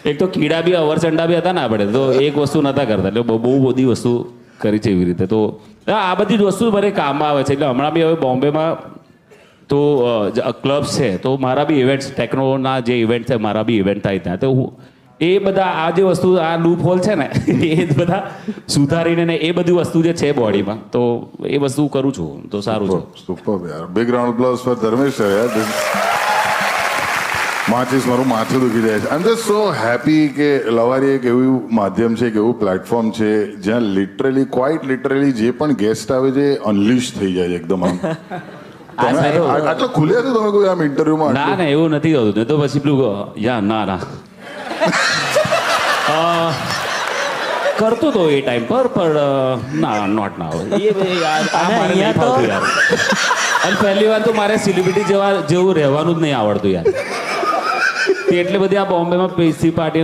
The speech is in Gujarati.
એક તો કીડા બી અવરચંડા બી હતા ને આપણે, તો એક વસ્તુ નહોતા કરતા, એટલે બહુ બધી વસ્તુ કરી છે એવી રીતે. તો આ બધી જ વસ્તુ મને કામમાં આવે છે. એટલે હમણાં બી હવે બોમ્બેમાં તો ક્લબ્સ છે, તો મારા બી ઇવેન્ટ્સ, ટેકનોના જે ઇવેન્ટ છે મારા બી ઇવેન્ટ થાય ત્યાં, તો હું એ બધા આ જે વસ્તુ, આ લૂપ હોલ છે ને એ જ બધા સુધારીને ને એ બધી વસ્તુ જે છે બોડીમાં, તો એ વસ્તુ કરું છું, તો સારું છે. સુપર યાર, big round applause for Dharmesh sir યાર. માચીસ મારું માથું દુખી જાય છે. આઈ એમ જસ્ટ સો હેપી કે લવારી એક એવું માધ્યમ છે, એક એવું પ્લેટફોર્મ છે જ્યાં લિટરલી, ક્વાઇટ લિટરલી જે પણ ગેસ્ટ આવે છે અનલિશ થઈ જાય છે એકદમ. આમ આટલા ખુલ્યા છો તમે કોઈ આમ ઇન્ટરવ્યુમાં? ના ના, એવું નથી હોતું. તો પછી પેલું ના ના કરતો તો એ ટાઈમ પર, પણ ના, નોટ ના હોય. અને પહેલી વાર તો મારે સેલિબ્રિટી જેવું રહેવાનું જ નહીં આવડતું યાર. એટલી બધી આ બોમ્બેમાં પૈસી પાર્ટી